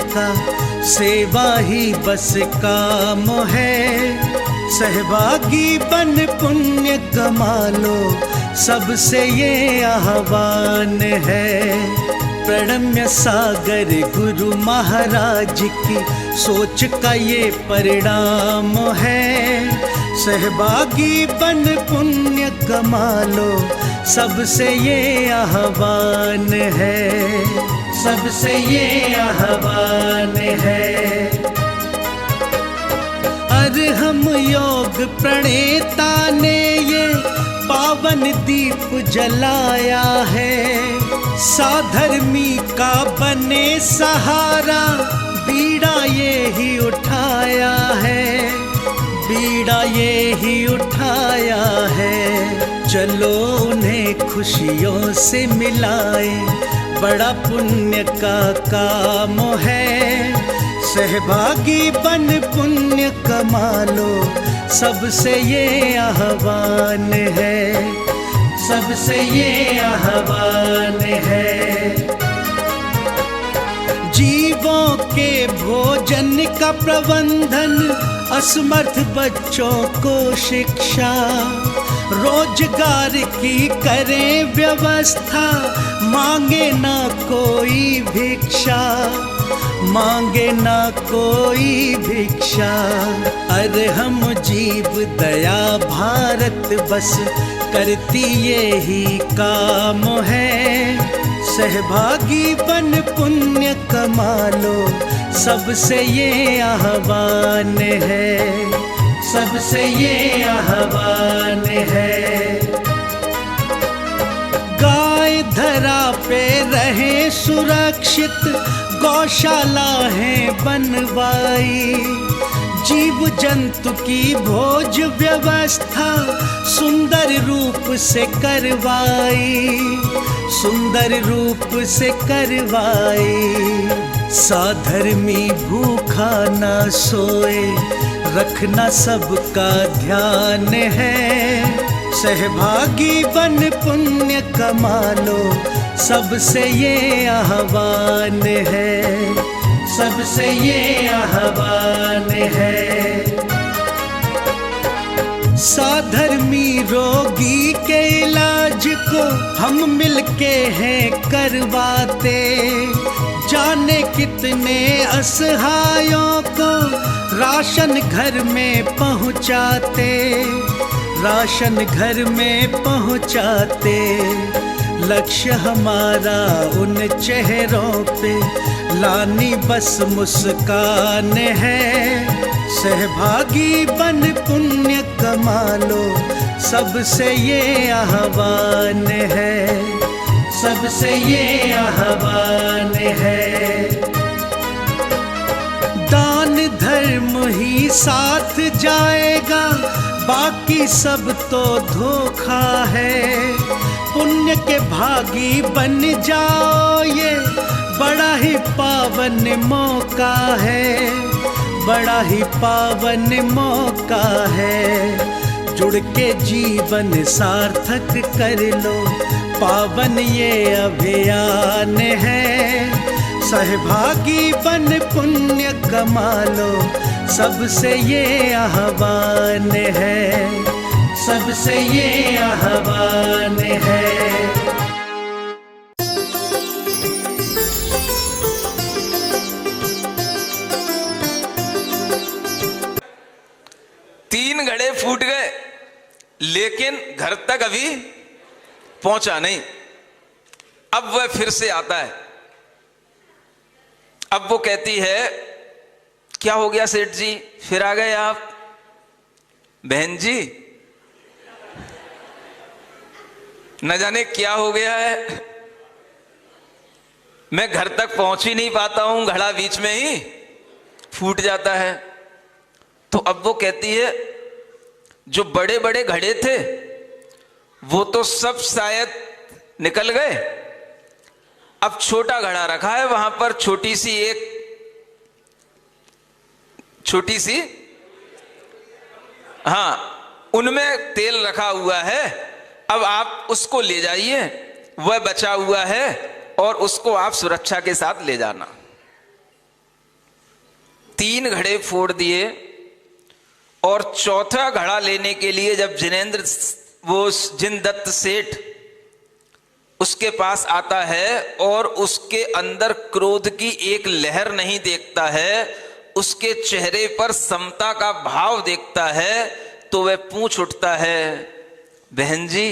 का सेवा ही बस काम है। सहभागी बन पुण्य कमा लो, सबसे ये आह्वान है। प्रणम्य सागर गुरु महाराज की सोच का ये परिणाम है। सहभागी बन पुण्य कमा लो, सबसे ये आह्वान है, सबसे ये आह्वान है। अरहम योग प्रणेता ने ये पावन दीप जलाया है। साधर्मी का बने सहारा, बीड़ा ये ही उठाया है, बीड़ा ये ही उठाया है। चलो उन्हें खुशियों से मिलाए, बड़ा पुण्य का काम है। सहभागी बन पुण्य कमा लो, सबसे ये आह्वान है, सबसे ये आह्वान है। जीवों के भोजन का प्रबंधन, असमर्थ बच्चों को शिक्षा, रोजगार की करें व्यवस्था। मांगे ना कोई भिक्षा, मांगे ना कोई भिक्षा। अरहम जीव दया भारत बस करती ये ही काम है। सहभागी बन पुण्य कमा लो, सबसे ये आह्वान है, सबसे ये आह्वान है। गाय धरा पे रहे सुरक्षित, गौशाला है बनवाई। जीव जंतु की भोज व्यवस्था सुंदर रूप से करवाई, सुंदर रूप से करवाई। साधर्मी भूखा ना सोए, रखना सबका ध्यान है। सहभागी बन पुण्य कमा लो, सबसे ये आह्वान है, सबसे ये आह्वान है। साधर्मी रोगी के इलाज को हम मिलके हैं करवाते। जाने कितने असहायों को राशन घर में पहुंचाते, राशन घर में पहुंचाते। लक्ष्य हमारा उन चेहरों पे लानी बस मुस्कान है। सहभागी बन पुण्य कमा लो, सबसे ये आह्वान है, सबसे ये आह्वान है। दान धर्म ही साथ जाएगा, बाकी सब तो धोखा है। पुण्य के भागी बन जाओ, ये बड़ा ही पावन मौका है, बड़ा ही पावन मौका है। जुड़ के जीवन सार्थक कर लो, पावन ये अभियान है। सहभागी बन पुण्य कमा लो, सबसे ये आह्वान है, सबसे ये आह्वान है। तीन घड़े फूट गए, लेकिन घर तक अभी पहुंचा नहीं। अब वह फिर से आता है। अब वो कहती है, क्या हो गया सेठ जी, फिर आ गए आप? बहन जी, न जाने क्या हो गया है, मैं घर तक पहुंच ही नहीं पाता हूं, घड़ा बीच में ही फूट जाता है। तो अब वो कहती है, जो बड़े बड़े घड़े थे वो तो सब शायद निकल गए, अब छोटा घड़ा रखा है, वहां पर छोटी सी हाँ, उनमें तेल रखा हुआ है। अब आप उसको ले जाइए, वह बचा हुआ है, और उसको आप सुरक्षा के साथ ले जाना। 3 घड़े फोड़ दिए और चौथा घड़ा लेने के लिए जब जिनदत्त सेठ उसके पास आता है और उसके अंदर क्रोध की एक लहर नहीं देखता है, उसके चेहरे पर समता का भाव देखता है, तो वह पूछ उठता है, बहन जी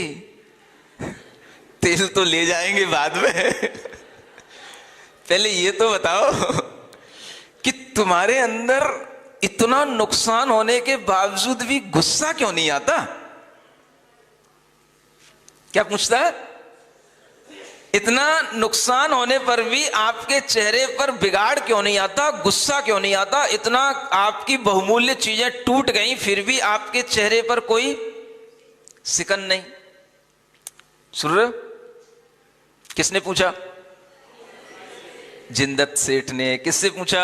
तेल तो ले जाएंगे बाद में, पहले ये तो बताओ कि तुम्हारे अंदर इतना नुकसान होने के बावजूद भी गुस्सा क्यों नहीं आता? क्या पूछता है? इतना नुकसान होने पर भी आपके चेहरे पर बिगाड़ क्यों नहीं आता, गुस्सा क्यों नहीं आता? इतना आपकी बहुमूल्य चीजें टूट गई फिर भी आपके चेहरे पर कोई सिकन नहीं। सुन रहे हो? किसने पूछा? जिनदत्त सेठ ने। किससे पूछा?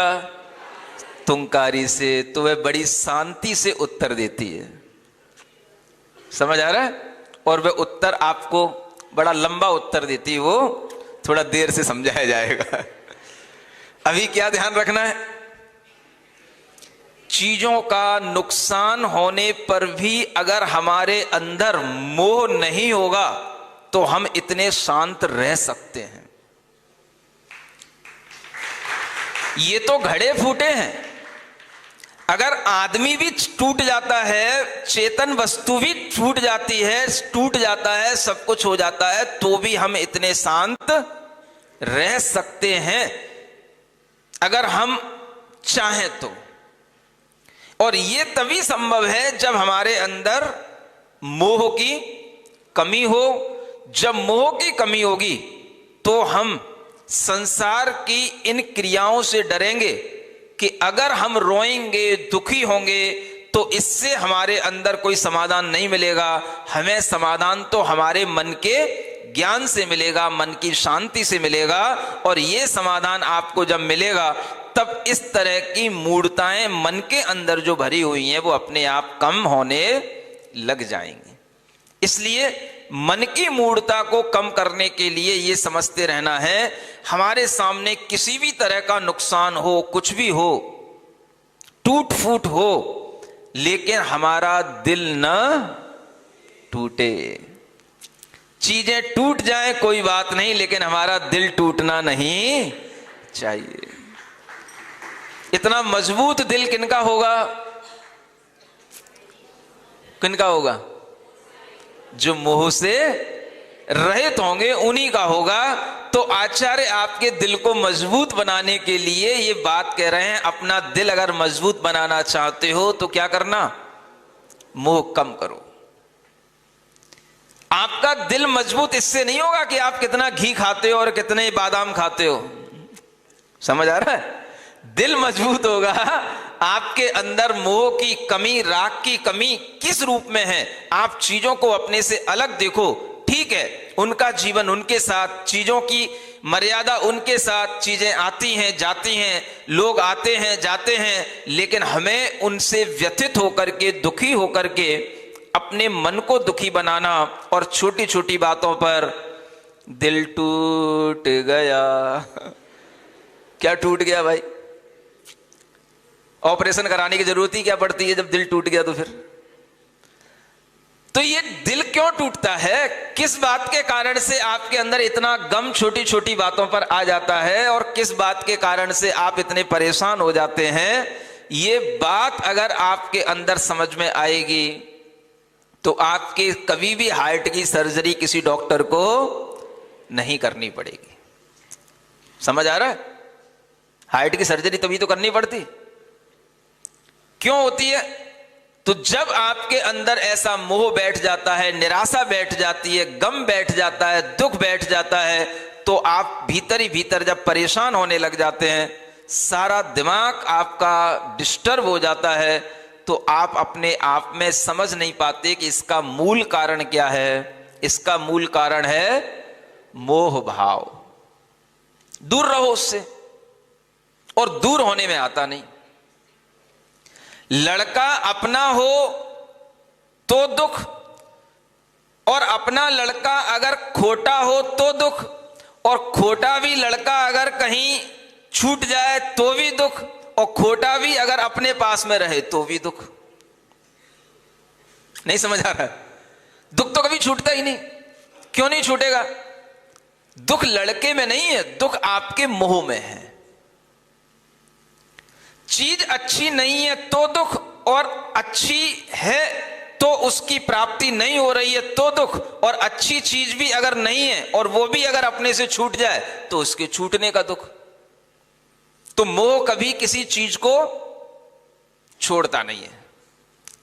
तुंकारी से। तो वह बड़ी शांति से उत्तर देती है। समझ आ रहा है? और वह उत्तर आपको बड़ा लंबा उत्तर देती है, वो थोड़ा देर से समझाया जाएगा। अभी क्या ध्यान रखना है? चीजों का नुकसान होने पर भी अगर हमारे अंदर मोह नहीं होगा तो हम इतने शांत रह सकते हैं। ये तो घड़े फूटे हैं। अगर आदमी भी टूट जाता है, चेतन वस्तु भी टूट जाती है, टूट जाता है, सब कुछ हो जाता है, तो भी हम इतने शांत रह सकते हैं अगर हम चाहें तो। और ये तभी संभव है जब हमारे अंदर मोह की कमी हो। जब मोह की कमी होगी तो हम संसार की इन क्रियाओं से डरेंगे कि अगर हम रोएंगे, दुखी होंगे, तो इससे हमारे अंदर कोई समाधान नहीं मिलेगा। हमें समाधान तो हमारे मन के ज्ञान से मिलेगा, मन की शांति से मिलेगा। और ये समाधान आपको जब मिलेगा तब इस तरह की मूढ़ताएं मन के अंदर जो भरी हुई हैं वो अपने आप कम होने लग जाएंगी। इसलिए मन की मूढ़ता को कम करने के लिए ये समझते रहना है, हमारे सामने किसी भी तरह का नुकसान हो, कुछ भी हो, टूट फूट हो, लेकिन हमारा दिल न टूटे। चीजें टूट जाए कोई बात नहीं, लेकिन हमारा दिल टूटना नहीं चाहिए। इतना मजबूत दिल किनका होगा? किनका होगा? जो मोह से रहित होंगे उन्हीं का होगा। तो आचार्य आपके दिल को मजबूत बनाने के लिए ये बात कह रहे हैं, अपना दिल अगर मजबूत बनाना चाहते हो तो क्या करना? मोह कम करो। आपका दिल मजबूत इससे नहीं होगा कि आप कितना घी खाते हो और कितने बादाम खाते हो। समझ आ रहा है? दिल मजबूत होगा आपके अंदर मोह की कमी, राग की कमी किस रूप में है। आप चीजों को अपने से अलग देखो। ठीक है, उनका जीवन उनके साथ, चीजों की मर्यादा उनके साथ, चीजें आती हैं जाती हैं, लोग आते हैं जाते हैं, लेकिन हमें उनसे व्यथित होकर के, दुखी होकर के अपने मन को दुखी बनाना और छोटी छोटी बातों पर दिल टूट गया। क्या टूट गया भाई? ऑपरेशन कराने की जरूरत ही क्या पड़ती है जब दिल टूट गया? तो ये दिल क्यों टूटता है? किस बात के कारण से आपके अंदर इतना गम छोटी छोटी बातों पर आ जाता है और किस बात के कारण से आप इतने परेशान हो जाते हैं? ये बात अगर आपके अंदर समझ में आएगी तो आपके कभी भी हार्ट की सर्जरी किसी डॉक्टर को नहीं करनी पड़ेगी। समझ आ रहा है? हार्ट की सर्जरी तभी तो करनी पड़ती। क्यों होती है? तो जब आपके अंदर ऐसा मोह बैठ जाता है, निराशा बैठ जाती है, गम बैठ जाता है, दुख बैठ जाता है, तो आप भीतर ही भीतर जब परेशान होने लग जाते हैं, सारा दिमाग आपका डिस्टर्ब हो जाता है, तो आप अपने आप में समझ नहीं पाते कि इसका मूल कारण क्या है। इसका मूल कारण है मोह भाव। दूर रहो उससे, और दूर होने में आता नहीं। लड़का अपना हो तो दुख, और अपना लड़का अगर खोटा हो तो दुख, और खोटा भी लड़का अगर कहीं छूट जाए तो भी दुख, और खोटा भी अगर अपने पास में रहे तो भी दुख। नहीं समझ आ रहा है? दुख तो कभी छूटता ही नहीं। क्यों नहीं छूटेगा? दुख लड़के में नहीं है, दुख आपके मोह में है। चीज अच्छी नहीं है तो दुख, और अच्छी है तो उसकी प्राप्ति नहीं हो रही है तो दुख, और अच्छी चीज भी अगर नहीं है और वो भी अगर अपने से छूट जाए तो उसके छूटने का दुख। तो मोह कभी किसी चीज को छोड़ता नहीं है,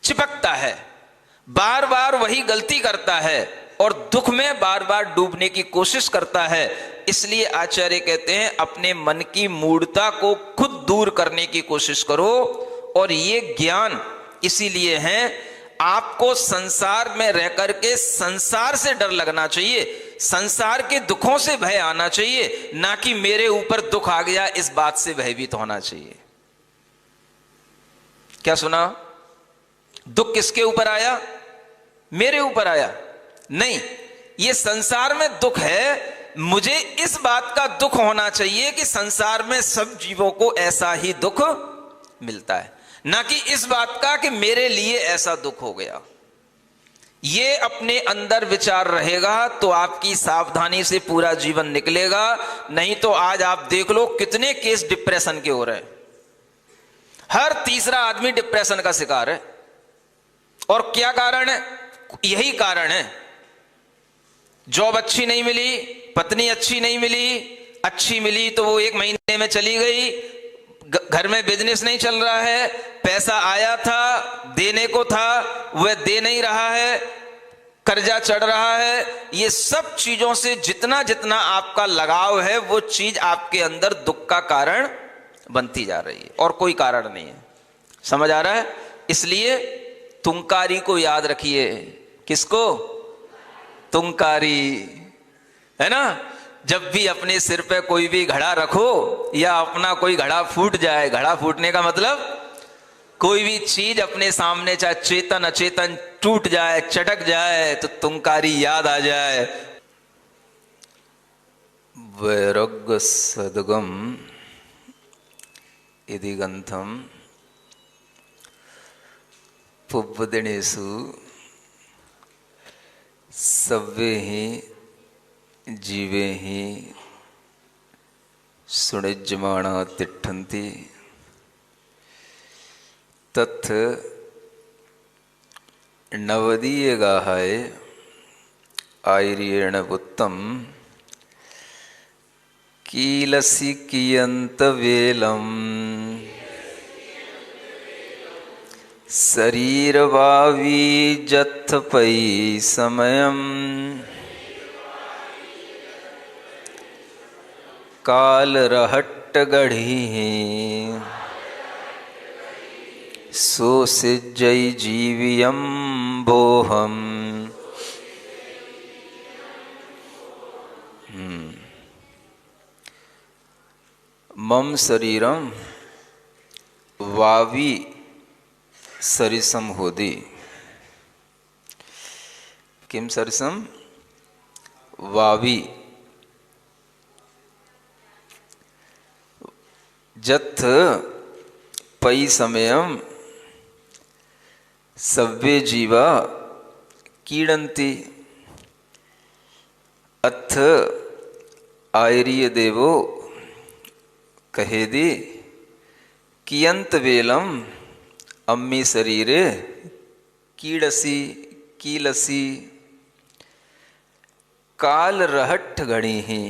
चिपकता है, बार बार वही गलती करता है और दुख में बार बार डूबने की कोशिश करता है। इसलिए आचार्य कहते हैं अपने मन की मूढ़ता को खुद दूर करने की कोशिश करो। और ये ज्ञान इसीलिए है, आपको संसार में रह करके संसार से डर लगना चाहिए, संसार के दुखों से भय आना चाहिए, ना कि मेरे ऊपर दुख आ गया इस बात से भयभीत होना चाहिए। क्या सुना? दुख किसके ऊपर आया? मेरे ऊपर आया? नहीं, ये संसार में दुख है, मुझे इस बात का दुख होना चाहिए कि संसार में सब जीवों को ऐसा ही दुख मिलता है, ना कि इस बात का कि मेरे लिए ऐसा दुख हो गया। ये अपने अंदर विचार रहेगा तो आपकी सावधानी से पूरा जीवन निकलेगा। नहीं तो आज आप देख लो कितने केस डिप्रेशन के हो रहे हैं, हर तीसरा आदमी डिप्रेशन का शिकार है। और क्या कारण है? यही कारण है, जॉब अच्छी नहीं मिली, पत्नी अच्छी नहीं मिली, अच्छी मिली तो वो 1 महीने में चली गई, घर में बिजनेस नहीं चल रहा है, पैसा आया था देने को था वह दे नहीं रहा है, कर्जा चढ़ रहा है। ये सब चीजों से जितना जितना आपका लगाव है वो चीज आपके अंदर दुख का कारण बनती जा रही है, और कोई कारण नहीं है। समझ आ रहा है? इसलिए तुंकारी को याद रखिए। किसको? तुंकारी, है ना? जब भी अपने सिर पे कोई भी घड़ा रखो या अपना कोई घड़ा फूट जाए, घड़ा फूटने का मतलब कोई भी चीज अपने सामने चाहे चेतन अचेतन टूट जाए, चटक जाए, तो तुंकारी याद आ जाए। वैराग्य सद्गम इति ग्रंथम पुब्बदिनेषु सव्वे ही जीवे ही सुनिज्यमाना तिष्ठन्ति तत् नवदीयगाहाय आयर्येण उत्तम कीलसी कियंत वेलम शरीरवावी जथ पै समयम काल रहट्ट गढ़ी सो सिज्जै जीवियम बोहम। मम शरीरम वावी सरिसम होदी। किम सरिसम? वावी जथ पै समयम सव्वे जीवा कीड़न्ति अथ आयर्य देवो कहेदि कियंत वेलम अम्मी शरीरे कीड़सी कीलसी काल रहट्ठ गणी ही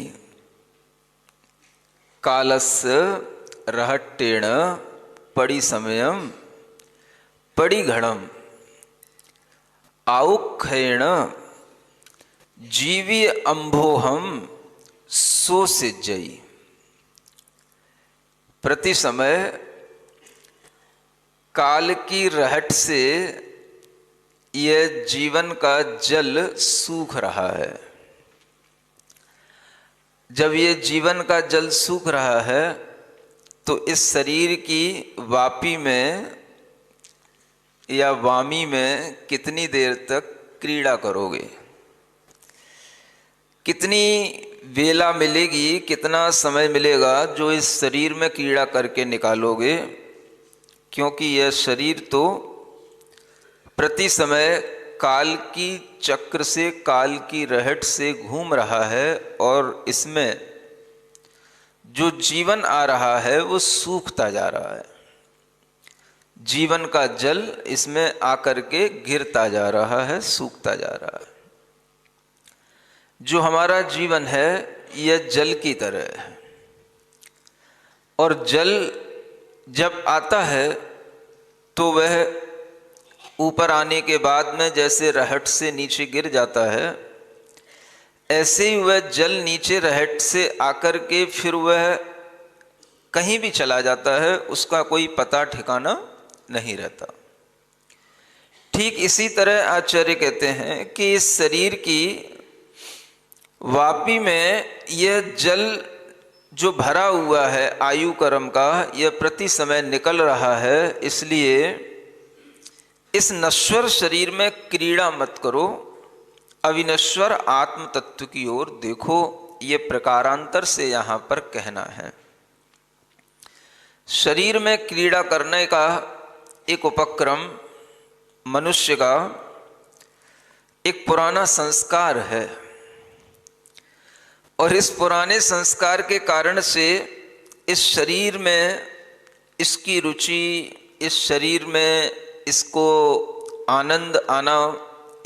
कालस्य रहट्टेण पड़ी समयम पड़ी घड़म आउखेण जीवी अंभोहम सो सिज्जई। प्रति समय काल की रहट से यह जीवन का जल सूख रहा है। जब ये जीवन का जल सूख रहा है तो इस शरीर की वापी में या वामी में कितनी देर तक क्रीड़ा करोगे, कितनी वेला मिलेगी, कितना समय मिलेगा जो इस शरीर में क्रीड़ा करके निकालोगे, क्योंकि यह शरीर तो प्रति समय काल की चक्र से, काल की रहट से घूम रहा है और इसमें जो जीवन आ रहा है वो सूखता जा रहा है। जीवन का जल इसमें आकर के गिरता जा रहा है, सूखता जा रहा है। जो हमारा जीवन है यह जल की तरह है, और जल जब आता है तो वह ऊपर आने के बाद में जैसे रहट से नीचे गिर जाता है, ऐसे ही वह जल नीचे रहट से आकर के फिर वह कहीं भी चला जाता है, उसका कोई पता ठिकाना नहीं रहता। ठीक इसी तरह आचार्य कहते हैं कि इस शरीर की वापी में यह जल जो भरा हुआ है आयु कर्म का, यह प्रति समय निकल रहा है। इसलिए इस नश्वर शरीर में क्रीड़ा मत करो, अविनश्वर आत्म तत्व की ओर देखो। ये प्रकारांतर से यहाँ पर कहना है। शरीर में क्रीड़ा करने का एक उपक्रम मनुष्य का एक पुराना संस्कार है, और इस पुराने संस्कार के कारण से इस शरीर में इसकी रुचि, इस शरीर में इसको आनंद आना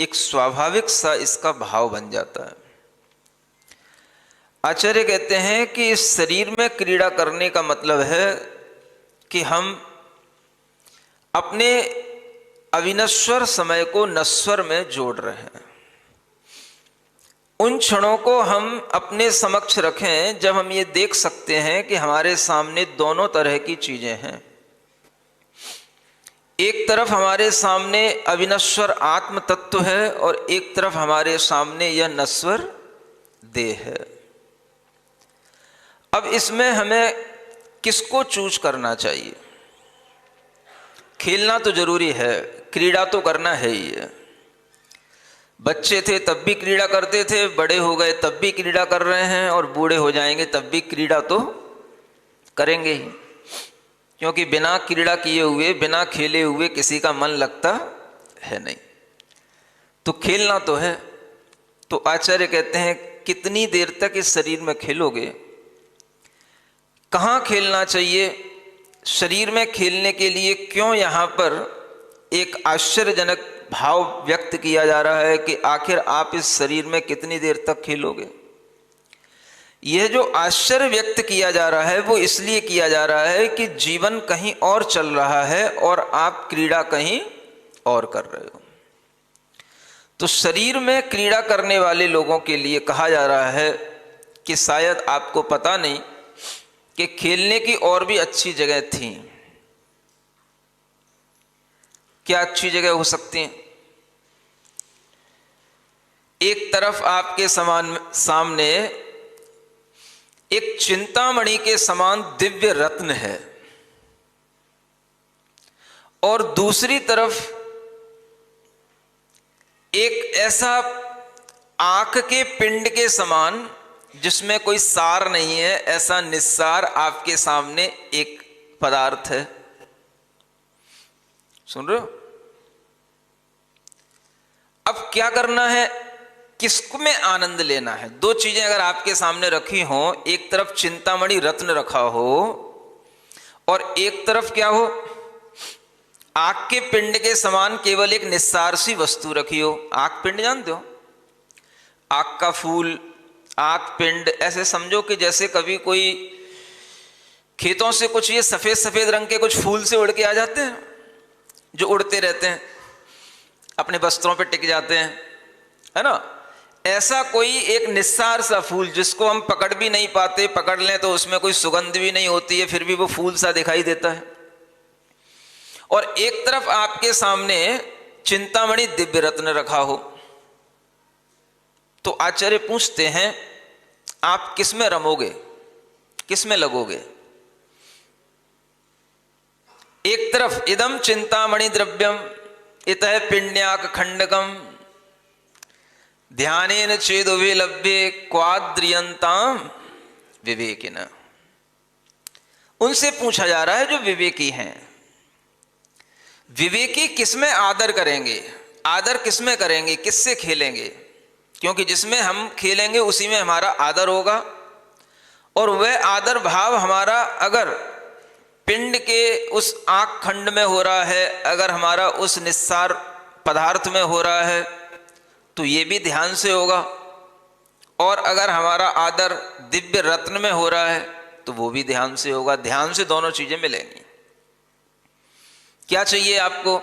एक स्वाभाविक सा इसका भाव बन जाता है। आचार्य कहते हैं कि इस शरीर में क्रीड़ा करने का मतलब है कि हम अपने अविनश्वर समय को नश्वर में जोड़ रहे हैं। उन क्षणों को हम अपने समक्ष रखें जब हम ये देख सकते हैं कि हमारे सामने दोनों तरह की चीजें हैं। एक तरफ हमारे सामने अविनश्वर आत्म तत्व है और एक तरफ हमारे सामने यह नश्वर देह है। अब इसमें हमें किसको चूज करना चाहिए? खेलना तो जरूरी है, क्रीड़ा तो करना है ही है। बच्चे थे तब भी क्रीड़ा करते थे, बड़े हो गए तब भी क्रीड़ा कर रहे हैं, और बूढ़े हो जाएंगे तब भी क्रीड़ा तो करेंगे ही, क्योंकि बिना क्रीड़ा किए हुए, बिना खेले हुए किसी का मन लगता है नहीं। तो खेलना तो है। तो आचार्य कहते हैं कितनी देर तक इस शरीर में खेलोगे, कहाँ खेलना चाहिए? शरीर में खेलने के लिए क्यों यहाँ पर एक आश्चर्यजनक भाव व्यक्त किया जा रहा है कि आखिर आप इस शरीर में कितनी देर तक खेलोगे? यह जो आश्चर्य व्यक्त किया जा रहा है वो इसलिए किया जा रहा है कि जीवन कहीं और चल रहा है और आप क्रीड़ा कहीं और कर रहे हो। तो शरीर में क्रीड़ा करने वाले लोगों के लिए कहा जा रहा है कि शायद आपको पता नहीं कि खेलने की और भी अच्छी जगह थी। क्या अच्छी जगह हो सकती है? एक तरफ आपके सामने एक चिंतामणि के समान दिव्य रत्न है, और दूसरी तरफ एक ऐसा आंख के पिंड के समान जिसमें कोई सार नहीं है, ऐसा निस्सार आपके सामने एक पदार्थ है। सुन रहे हो? अब क्या करना है, किसमें आनंद लेना है? दो चीजें अगर आपके सामने रखी हो, एक तरफ चिंतामणि रत्न रखा हो और एक तरफ क्या हो, आग के पिंड के समान केवल एक निस्सार सी वस्तु रखी हो। आग पिंड जानते हो? आग का फूल, आग पिंड, ऐसे समझो कि जैसे कभी कोई खेतों से कुछ ये सफेद सफेद रंग के कुछ फूल से उड़ के आ जाते हैं, जो उड़ते रहते हैं, अपने वस्त्रों पे टिक जाते हैं, है ना? ऐसा कोई एक निस्सार सा फूल जिसको हम पकड़ भी नहीं पाते, पकड़ लें तो उसमें कोई सुगंध भी नहीं होती है, फिर भी वो फूल सा दिखाई देता है। और एक तरफ आपके सामने चिंतामणि दिव्य रत्न रखा हो। तो आचार्य पूछते हैं आप किस में रमोगे, किस में लगोगे? एक तरफ इदम चिंतामणि द्रव्यम इतः पिंड्याक खंडकम ध्यानेन चेदुवे लभ्ये क्वाद्रियंताम विवेकिन। उनसे पूछा जा रहा है जो विवेकी हैं। विवेकी किसमें आदर करेंगे, आदर किसमें करेंगे, किससे खेलेंगे? क्योंकि जिसमें हम खेलेंगे उसी में हमारा आदर होगा, और वह आदर भाव हमारा अगर पिंड के उस आँख खंड में हो रहा है, अगर हमारा उस निस्सार पदार्थ में हो रहा है तो ये भी ध्यान से होगा, और अगर हमारा आदर दिव्य रत्न में हो रहा है तो वो भी ध्यान से होगा। ध्यान से दोनों चीजें मिलेंगी। क्या चाहिए आपको?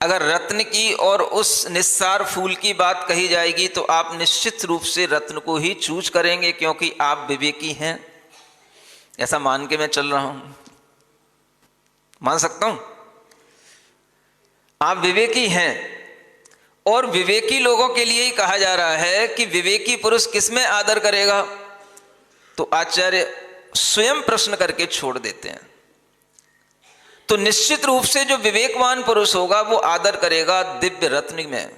अगर रत्न की और उस निस्सार फूल की बात कही जाएगी तो आप निश्चित रूप से रत्न को ही चूज करेंगे, क्योंकि आप विवेकी हैं। ऐसा मान के मैं चल रहा हूं, मान सकता हूं आप विवेकी हैं। और विवेकी लोगों के लिए ही कहा जा रहा है कि विवेकी पुरुष किसमें आदर करेगा? तो आचार्य स्वयं प्रश्न करके छोड़ देते हैं। तो निश्चित रूप से जो विवेकवान पुरुष होगा वो आदर करेगा दिव्य रत्न में।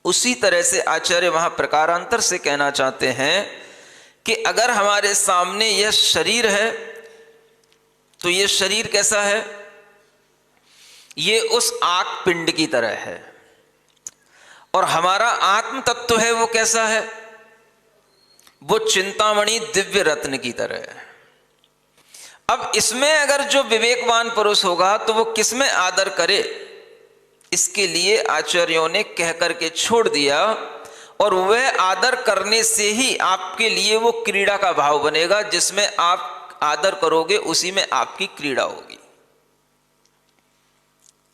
उसी तरह से आचार्य वहां प्रकारांतर से कहना चाहते हैं कि अगर हमारे सामने यह शरीर है तो यह शरीर कैसा है? ये उस आँख पिंड की तरह है, और हमारा आत्म तत्व है वो कैसा है? वो चिंतामणि दिव्य रत्न की तरह है। अब इसमें अगर जो विवेकवान पुरुष होगा तो वो किसमें आदर करे, इसके लिए आचार्यों ने कह करके छोड़ दिया, और वह आदर करने से ही आपके लिए वो क्रीड़ा का भाव बनेगा। जिसमें आप आदर करोगे उसी में आपकी क्रीड़ा होगी।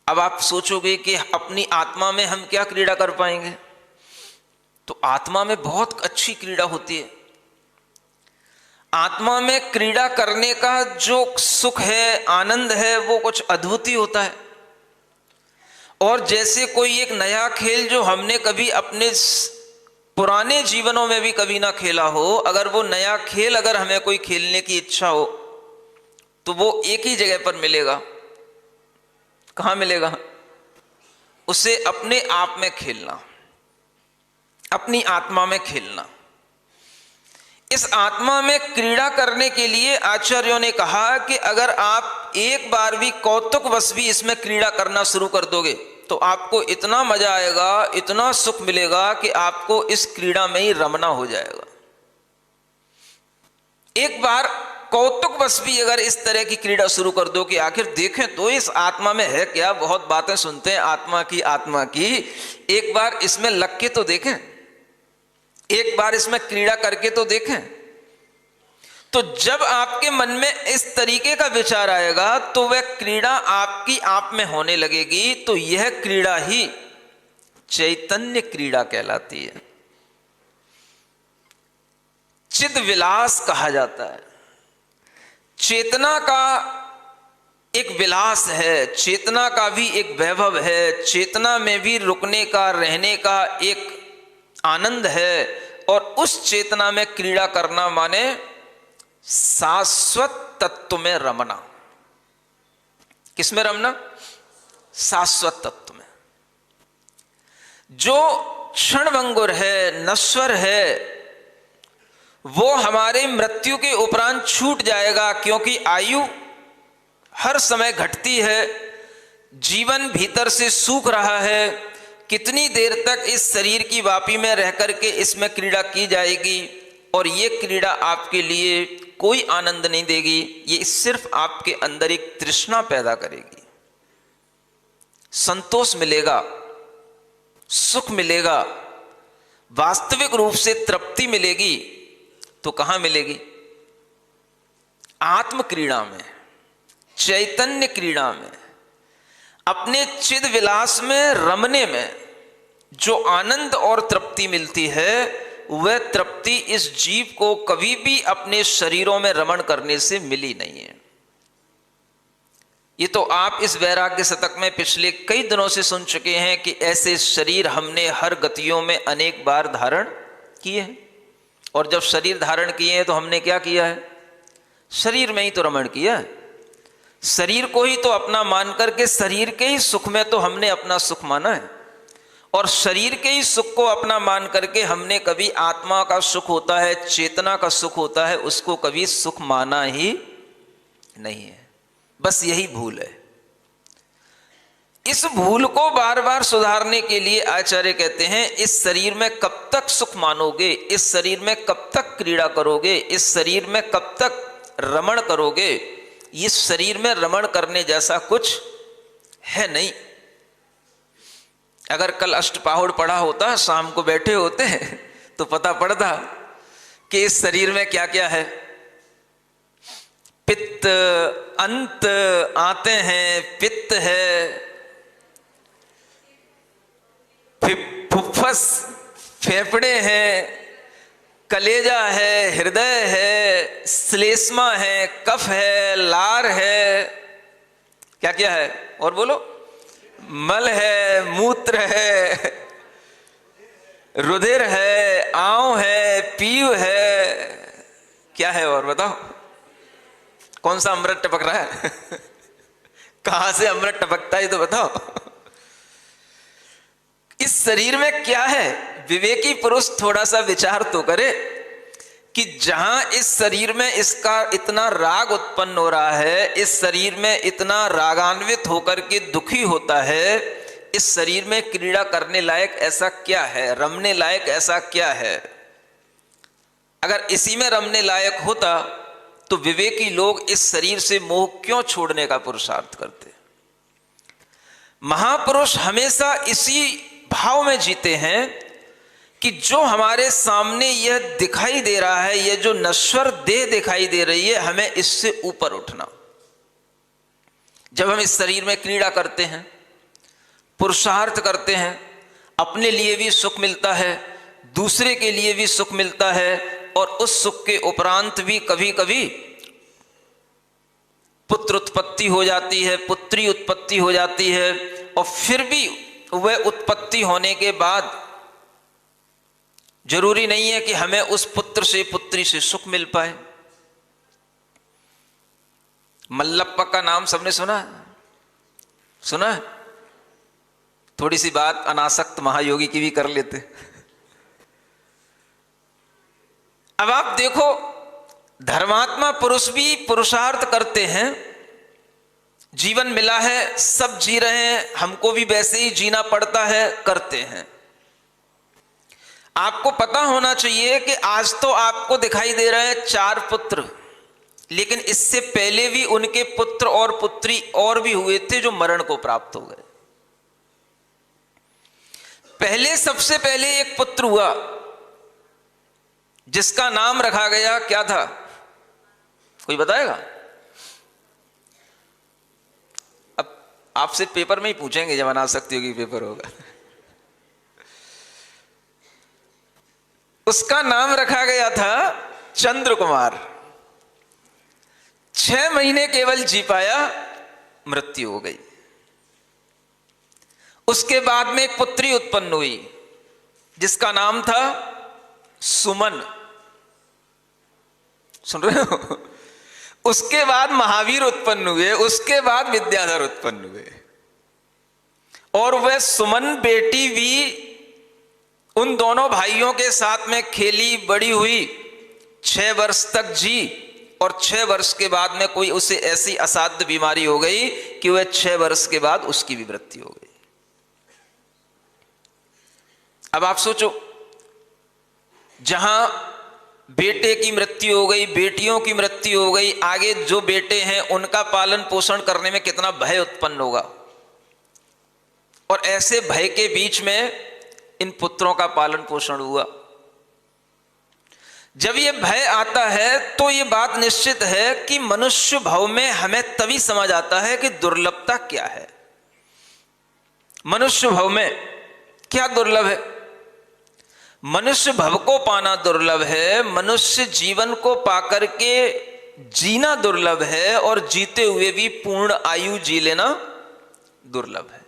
अब आप सोचोगे कि अपनी आत्मा में हम क्या क्रीड़ा कर पाएंगे? तो आत्मा में बहुत अच्छी क्रीड़ा होती है। आत्मा में क्रीड़ा करने का जो सुख है, आनंद है, वो कुछ अद्भुत ही होता है। और जैसे कोई एक नया खेल जो हमने कभी अपने पुराने जीवनों में भी कभी ना खेला हो, अगर वो नया खेल अगर हमें कोई खेलने की इच्छा हो तो वो एक ही जगह पर मिलेगा। कहां मिलेगा? उसे अपने आप में खेलना, अपनी आत्मा में खेलना। इस आत्मा में क्रीड़ा करने के लिए आचार्यों ने कहा कि अगर आप एक बार भी कौतुकवश भी इसमें क्रीड़ा करना शुरू कर दोगे तो आपको इतना मजा आएगा, इतना सुख मिलेगा कि आपको इस क्रीड़ा में ही रमना हो जाएगा। एक बार कौतुकवश भी अगर इस तरह की क्रीड़ा शुरू कर दो कि आखिर देखें तो इस आत्मा में है क्या, बहुत बातें सुनते हैं आत्मा की, एक बार इसमें लग के तो देखें, एक बार इसमें क्रीड़ा करके तो देखें। तो जब आपके मन में इस तरीके का विचार आएगा तो वह क्रीड़ा आपकी आप में होने लगेगी। तो यह क्रीड़ा ही चैतन्य क्रीड़ा कहलाती है, चिद विलास कहा जाता है। चेतना का एक विलास है, चेतना का भी एक वैभव है, चेतना में भी रुकने का, रहने का एक आनंद है। और उस चेतना में क्रीड़ा करना माने शाश्वत तत्व में रमना। किसमें रमना? शाश्वत तत्व में। जो क्षणभंगुर है, नश्वर है, वो हमारे मृत्यु के उपरांत छूट जाएगा, क्योंकि आयु हर समय घटती है, जीवन भीतर से सूख रहा है। कितनी देर तक इस शरीर की वापी में रह करके इसमें क्रीड़ा की जाएगी, और ये क्रीड़ा आपके लिए कोई आनंद नहीं देगी, ये सिर्फ आपके अंदर एक तृष्णा पैदा करेगी। संतोष मिलेगा, सुख मिलेगा, वास्तविक रूप से तृप्ति मिलेगी तो कहां मिलेगी? आत्म क्रीड़ा में, चैतन्य क्रीड़ा में, अपने चिद विलास में रमने में जो आनंद और तृप्ति मिलती है, वह तृप्ति इस जीव को कभी भी अपने शरीरों में रमण करने से मिली नहीं है। ये तो आप इस वैराग्य शतक में पिछले कई दिनों से सुन चुके हैं कि ऐसे शरीर हमने हर गतियों में अनेक बार धारण किए हैं। और जब शरीर धारण किए हैं तो हमने क्या किया है? शरीर में ही तो रमण किया है। शरीर को ही तो अपना मान करके शरीर के ही सुख में तो हमने अपना सुख माना है। और शरीर के ही सुख को अपना मान करके हमने कभी आत्मा का सुख होता है, चेतना का सुख होता है, उसको कभी सुख माना ही नहीं है। बस यही भूल है। इस भूल को बार बार सुधारने के लिए आचार्य कहते हैं, इस शरीर में कब तक सुख मानोगे, इस शरीर में कब तक क्रीड़ा करोगे, इस शरीर में कब तक रमण करोगे, इस शरीर में रमण करने जैसा कुछ है नहीं। अगर कल अष्टपाहुड़ पढ़ा होता, शाम को बैठे होते तो पता पड़ता कि इस शरीर में क्या क्या है। पित्त अंत आते हैं, पित्त है, फुफ्फुस फेफड़े हैं, कलेजा है, हृदय है, श्लेष्मा है, कफ है, लार है, क्या क्या है और बोलो, मल है, मूत्र है, रुधिर है, आंव है, पीव है, क्या है और बताओ, कौन सा अमृत टपक रहा है कहां से अमृत टपकता है तो बताओ। इस शरीर में क्या है? विवेकी पुरुष थोड़ा सा विचार तो करे कि जहां इस शरीर में इसका इतना राग उत्पन्न हो रहा है, इस शरीर में इतना रागान्वित होकर के दुखी होता है, इस शरीर में क्रीड़ा करने लायक ऐसा क्या है, रमने लायक ऐसा क्या है? अगर इसी में रमने लायक होता तो विवेकी लोग इस शरीर से मोह क्यों छोड़ने का पुरुषार्थ करते? महापुरुष हमेशा इसी भाव में जीते हैं कि जो हमारे सामने यह दिखाई दे रहा है, यह जो नश्वर देह दिखाई दे रही है, हमें इससे ऊपर उठना। जब हम इस शरीर में क्रीड़ा करते हैं, पुरुषार्थ करते हैं, अपने लिए भी सुख मिलता है, दूसरे के लिए भी सुख मिलता है, और उस सुख के उपरांत भी कभी कभी पुत्र उत्पत्ति हो जाती है, पुत्री उत्पत्ति हो जाती है, और फिर भी वह उत्पत्ति होने के बाद जरूरी नहीं है कि हमें उस पुत्र से पुत्री से सुख मिल पाए। मल्लप्पा का नाम सबने सुना है? सुना है? थोड़ी सी बात अनासक्त महायोगी की भी कर लेते। अब आप देखो, धर्मात्मा पुरुष भी पुरुषार्थ करते हैं, जीवन मिला है, सब जी रहे हैं, हमको भी वैसे ही जीना पड़ता है, करते हैं। आपको पता होना चाहिए कि आज तो आपको दिखाई दे रहे हैं 4 पुत्र, लेकिन इससे पहले भी उनके पुत्र और पुत्री और भी हुए थे जो मरण को प्राप्त हो गए। पहले सबसे पहले एक पुत्र हुआ जिसका नाम रखा गया, क्या था? कोई बताएगा? अब आपसे पेपर में ही पूछेंगे जब अनासक्ति होगी, पेपर होगा। उसका नाम रखा गया था चंद्र कुमार। 6 महीने केवल जी पाया, मृत्यु हो गई। उसके बाद में एक पुत्री उत्पन्न हुई जिसका नाम था सुमन। सुन रहे हो? उसके बाद महावीर उत्पन्न हुए, उसके बाद विद्याधर उत्पन्न हुए, और वह सुमन बेटी भी उन दोनों भाइयों के साथ में खेली बड़ी हुई, 6 वर्ष तक जी, और 6 वर्ष के बाद में कोई उसे ऐसी असाध्य बीमारी हो गई कि वह 6 वर्ष के बाद उसकी भी मृत्यु हो गई। अब आप सोचो, जहां बेटे की मृत्यु हो गई, बेटियों की मृत्यु हो गई, आगे जो बेटे हैं उनका पालन पोषण करने में कितना भय उत्पन्न होगा, और ऐसे भय के बीच में इन पुत्रों का पालन पोषण हुआ। जब ये भय आता है तो ये बात निश्चित है कि मनुष्य भाव में हमें तभी समझ आता है कि दुर्लभता क्या है। मनुष्य भाव में क्या दुर्लभ है? मनुष्य भव को पाना दुर्लभ है, मनुष्य जीवन को पाकर के जीना दुर्लभ है, और जीते हुए भी पूर्ण आयु जी लेना दुर्लभ है,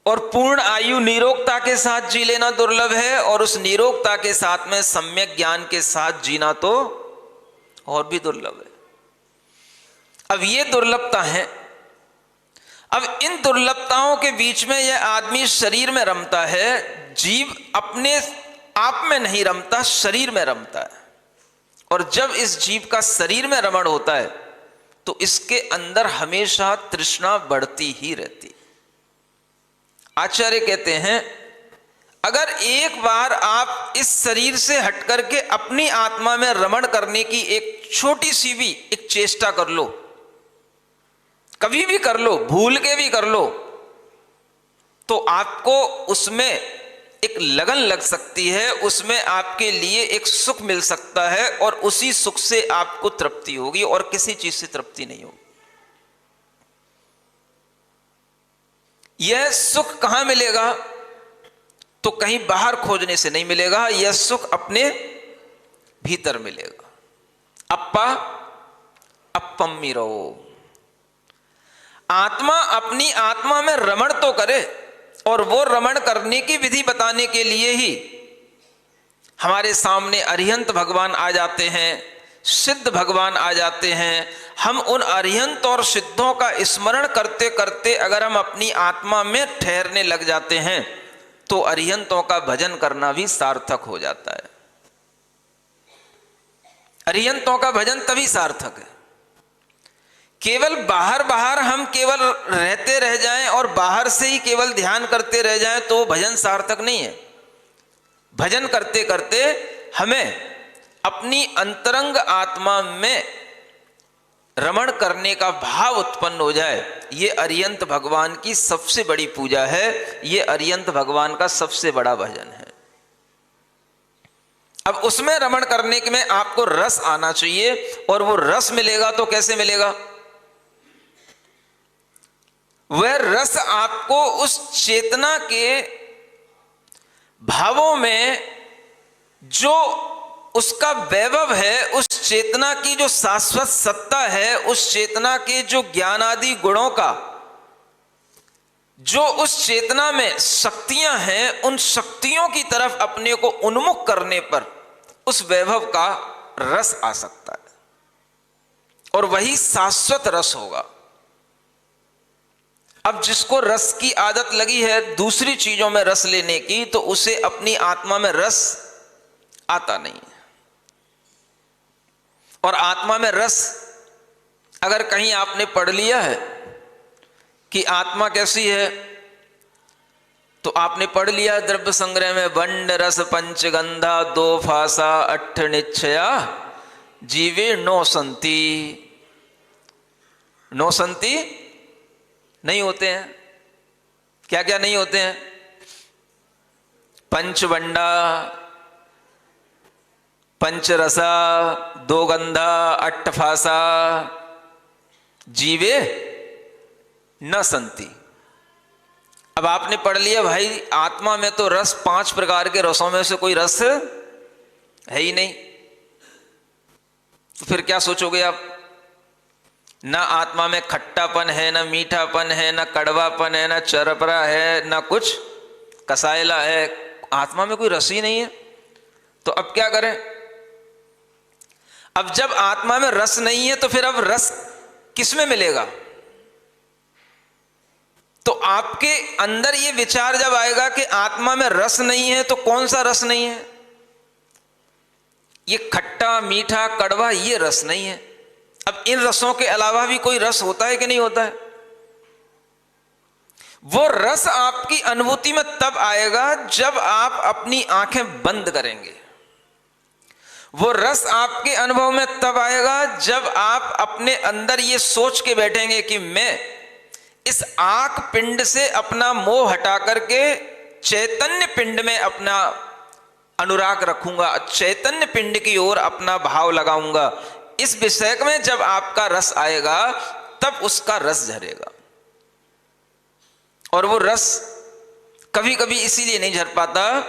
और पूर्ण आयु निरोगता के साथ जी लेना दुर्लभ है, और उस निरोगता के साथ में सम्यक ज्ञान के साथ जीना तो और भी दुर्लभ है। अब ये दुर्लभता है। अब इन दुर्लभताओं के बीच में यह आदमी शरीर में रमता है, जीव अपने आप में नहीं रमता, शरीर में रमता है। और जब इस जीव का शरीर में रमण होता है तो इसके अंदर हमेशा तृष्णा बढ़ती ही रहती। आचार्य कहते हैं अगर एक बार आप इस शरीर से हट करके अपनी आत्मा में रमण करने की एक छोटी सी भी एक चेष्टा कर लो, कभी भी कर लो, भूल के भी कर लो, तो आपको उसमें एक लगन लग सकती है, उसमें आपके लिए एक सुख मिल सकता है और उसी सुख से आपको तृप्ति होगी और किसी चीज से तृप्ति नहीं होगी। यह सुख कहां मिलेगा? तो कहीं बाहर खोजने से नहीं मिलेगा, यह सुख अपने भीतर मिलेगा। अप्पा अप्पम्मी रहो। आत्मा अपनी आत्मा में रमण तो करे, और वो रमण करने की विधि बताने के लिए ही हमारे सामने अरिहंत भगवान आ जाते हैं, सिद्ध भगवान आ जाते हैं। हम उन अरिहंत और सिद्धों का स्मरण करते करते अगर हम अपनी आत्मा में ठहरने लग जाते हैं तो अरिहंतों का भजन करना भी सार्थक हो जाता है। अरिहंतों का भजन तभी सार्थक है। केवल बाहर बाहर हम केवल रहते रह जाएं और बाहर से ही केवल ध्यान करते रह जाएं तो भजन सार्थक नहीं है। भजन करते करते हमें अपनी अंतरंग आत्मा में रमण करने का भाव उत्पन्न हो जाए। ये अरिहंत भगवान की सबसे बड़ी पूजा है, ये अरिहंत भगवान का सबसे बड़ा भजन है। अब उसमें रमण करने में आपको रस आना चाहिए, और वो रस मिलेगा तो कैसे मिलेगा? वह रस आपको उस चेतना के भावों में जो उसका वैभव है, उस चेतना की जो शाश्वत सत्ता है, उस चेतना के जो ज्ञान आदि गुणों का जो उस चेतना में शक्तियां हैं, उन शक्तियों की तरफ अपने को उन्मुख करने पर उस वैभव का रस आ सकता है, और वही शाश्वत रस होगा। अब जिसको रस की आदत लगी है दूसरी चीजों में रस लेने की, तो उसे अपनी आत्मा में रस आता नहीं है। और आत्मा में रस अगर कहीं आपने पढ़ लिया है कि आत्मा कैसी है, तो आपने पढ़ लिया द्रव्य संग्रह में, वंड रस पंचगंधा दो फासा अट्ठ निश्चया जीवे नो संति। नो संति नहीं होते हैं। क्या क्या नहीं होते हैं? पंचवंडा, पंचरसा, दो गंधा, अट्ठफासा, जीवे न संति। अब आपने पढ़ लिया भाई आत्मा में तो रस 5 प्रकार के रसों में से कोई रस है ही नहीं, तो फिर क्या सोचोगे आप? ना आत्मा में खट्टापन है, ना मीठापन है, ना कड़वापन है, ना चरपरा है, ना कुछ कसायला है। आत्मा में कोई रस ही नहीं है। तो अब क्या करें? अब जब आत्मा में रस नहीं है तो फिर अब रस किस में मिलेगा? तो आपके अंदर ये विचार जब आएगा कि आत्मा में रस नहीं है, तो कौन सा रस नहीं है? ये खट्टा मीठा कड़वा ये रस नहीं है। अब इन रसों के अलावा भी कोई रस होता है कि नहीं होता है? वो रस आपकी अनुभूति में तब आएगा जब आप अपनी आंखें बंद करेंगे। वो रस आपके अनुभव में तब आएगा जब आप अपने अंदर ये सोच के बैठेंगे कि मैं इस आंख पिंड से अपना मोह हटा करके चैतन्य पिंड में अपना अनुराग रखूंगा, चैतन्य पिंड की ओर अपना भाव लगाऊंगा। इस विषय में जब आपका रस आएगा तब उसका रस झरेगा। और वो रस कभी कभी इसीलिए नहीं झर पाता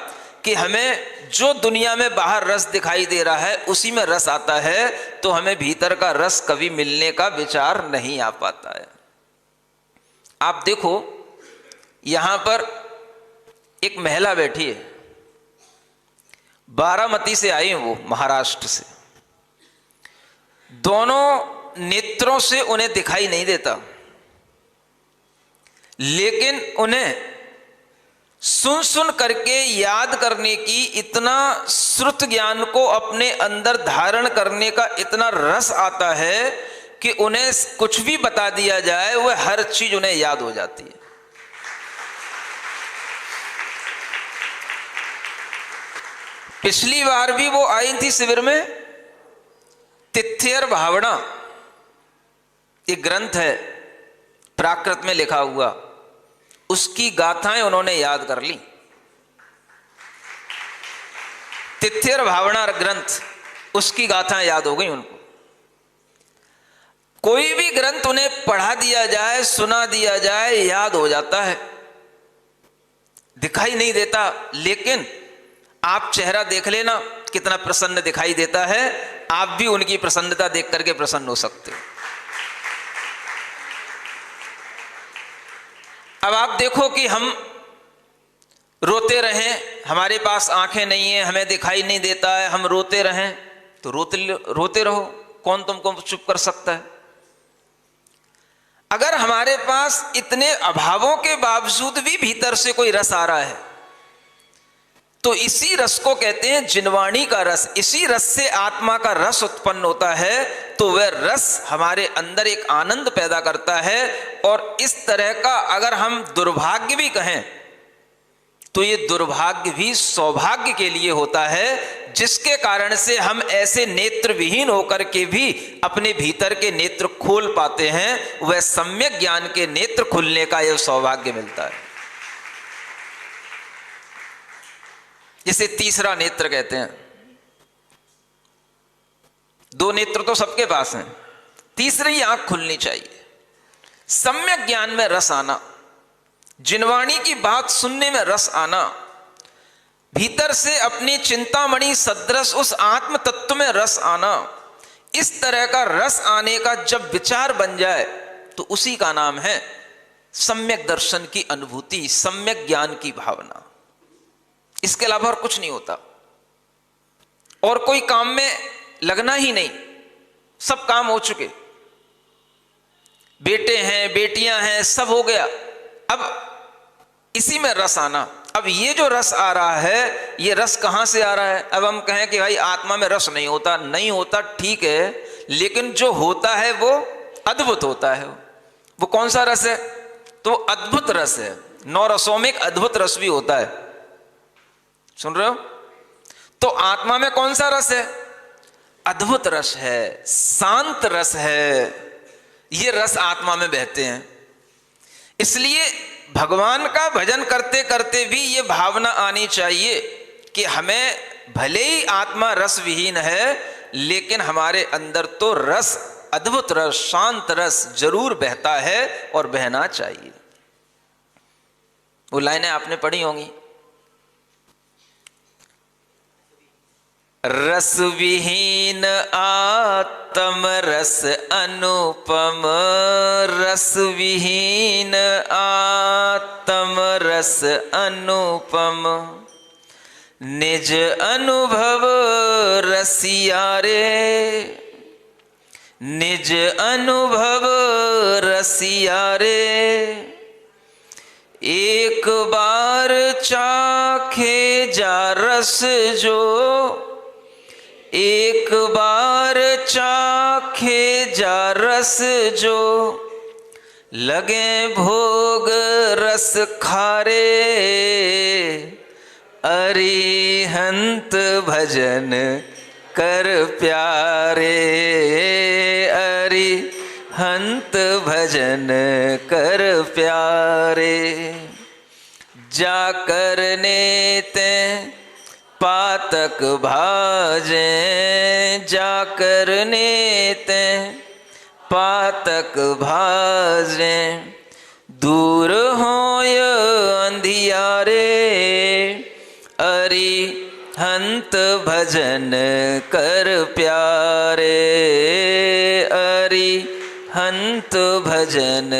कि हमें जो दुनिया में बाहर रस दिखाई दे रहा है उसी में रस आता है, तो हमें भीतर का रस कभी मिलने का विचार नहीं आ पाता है। आप देखो यहां पर एक महिला बैठी है, बारामती से आई है, वो महाराष्ट्र से। दोनों नेत्रों से उन्हें दिखाई नहीं देता, लेकिन उन्हें सुन सुन करके याद करने की, इतना श्रुत ज्ञान को अपने अंदर धारण करने का इतना रस आता है कि उन्हें कुछ भी बता दिया जाए वह हर चीज उन्हें याद हो जाती है। पिछली बार भी वो आई थी शिविर में। तिथ्यर भावना एक ग्रंथ है, प्राकृत में लिखा हुआ, उसकी गाथाएं उन्होंने याद कर ली। तिथ्यर भावना ग्रंथ, उसकी गाथाएं याद हो गई उनको। कोई भी ग्रंथ उन्हें पढ़ा दिया जाए, सुना दिया जाए, याद हो जाता है, दिखाई नहीं देता। लेकिन आप चेहरा देख लेना कितना प्रसन्न दिखाई देता है। आप भी उनकी प्रसन्नता देख करके प्रसन्न हो सकते हो। अब आप देखो कि हम रोते रहें, हमारे पास आंखें नहीं है, हमें दिखाई नहीं देता है, हम रोते रहें तो रोते रहो, कौन तुमको चुप कर सकता है। अगर हमारे पास इतने अभावों के बावजूद भी भीतर से कोई रस आ रहा है तो इसी रस को कहते हैं जिनवाणी का रस। इसी रस से आत्मा का रस उत्पन्न होता है, तो वह रस हमारे अंदर एक आनंद पैदा करता है। और इस तरह का अगर हम दुर्भाग्य भी कहें तो ये दुर्भाग्य भी सौभाग्य के लिए होता है, जिसके कारण से हम ऐसे नेत्र विहीन होकर के भी अपने भीतर के नेत्र खोल पाते हैं। वह सम्यक ज्ञान के नेत्र खुलने का यह सौभाग्य मिलता है, जिसे तीसरा नेत्र कहते हैं। दो नेत्र तो सबके पास हैं, तीसरी आंख खुलनी चाहिए। सम्यक ज्ञान में रस आना, जिनवाणी की बात सुनने में रस आना, भीतर से अपनी चिंतामणि सदृश उस आत्म तत्व में रस आना, इस तरह का रस आने का जब विचार बन जाए तो उसी का नाम है सम्यक दर्शन की अनुभूति, सम्यक ज्ञान की भावना। इसके अलावा और कुछ नहीं होता, और कोई काम में लगना ही नहीं, सब काम हो चुके, बेटे हैं, बेटियां हैं, सब हो गया। अब इसी में रस आना। अब ये जो रस आ रहा है, ये रस कहां से आ रहा है? अब हम कहें कि भाई आत्मा में रस नहीं होता, नहीं होता, ठीक है, लेकिन जो होता है वो अद्भुत होता है। वो कौन सा रस है? तो अद्भुत रस है। 9 रसों में एक अद्भुत रस भी होता है, सुन रहे हो? तो आत्मा में कौन सा रस है? अद्भुत रस है, शांत रस है। ये रस आत्मा में बहते हैं। इसलिए भगवान का भजन करते करते भी ये भावना आनी चाहिए कि हमें भले ही आत्मा रस विहीन है, लेकिन हमारे अंदर तो रस, अद्भुत रस, शांत रस जरूर बहता है और बहना चाहिए। वो लाइनें आपने पढ़ी होंगी, रस विहीन आत्म रस अनुपम, रस विहीन आत्म रस अनुपम, निज अनुभव रसिया रे, निज अनुभव रसिया रे, एक बार चाखे जा रस जो, एक बार चाखे जा रस जो, लगे भोग रस खारे, अरिहंत भजन कर प्यारे, अरिहंत भजन कर प्यारे, जा करने ते पातक भाजे, जा करने ते पातक भाजे, दूर होय अंधियारे, अरिहंत भजन कर प्यारे, अरिहंत भजन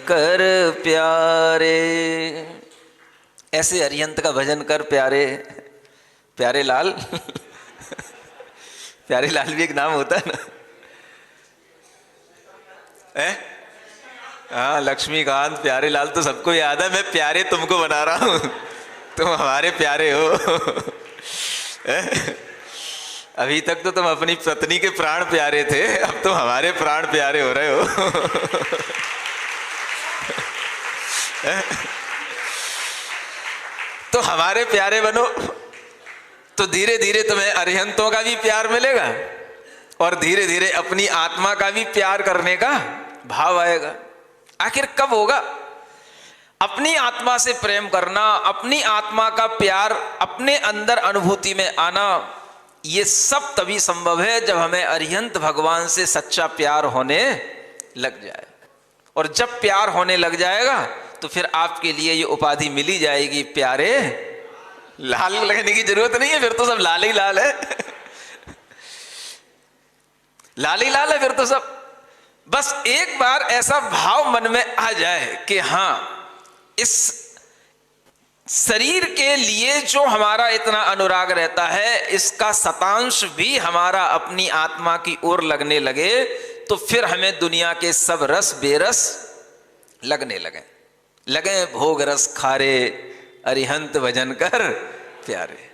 कर प्यारे। ऐसे अरिहंत का भजन कर प्यारे। प्यारे लाल प्यारे लाल भी एक नाम होता है ना, है? हाँ, लक्ष्मीकांत प्यारे लाल तो सबको याद है, मैं प्यारे तुमको बना रहा हूं, तुम हमारे प्यारे हो। अभी तक तो तुम अपनी पत्नी के प्राण प्यारे थे, अब तुम हमारे प्राण प्यारे हो रहे हो। तो हमारे प्यारे बनो तो धीरे धीरे तुम्हें अरिहंतों का भी प्यार मिलेगा और धीरे धीरे अपनी आत्मा का भी प्यार करने का भाव आएगा। आखिर कब होगा? अपनी आत्मा से प्रेम करना, अपनी आत्मा का प्यार अपने अंदर अनुभूति में आना, ये सब तभी संभव है जब हमें अरिहंत भगवान से सच्चा प्यार होने लग जाए। और जब प्यार होने लग जाएगा तो फिर आपके लिए ये उपाधि मिली जाएगी, प्यारे लाल। लगने की जरूरत नहीं है, फिर तो सब लाल ही लाल है। लाल ही लाल है फिर तो सब। बस एक बार ऐसा भाव मन में आ जाए कि हाँ, इस शरीर के लिए जो हमारा इतना अनुराग रहता है, इसका शतांश भी हमारा अपनी आत्मा की ओर लगने लगे, तो फिर हमें दुनिया के सब रस बेरस लगने लगे भोग रस खारे, अरिहंत भजन कर प्यारे।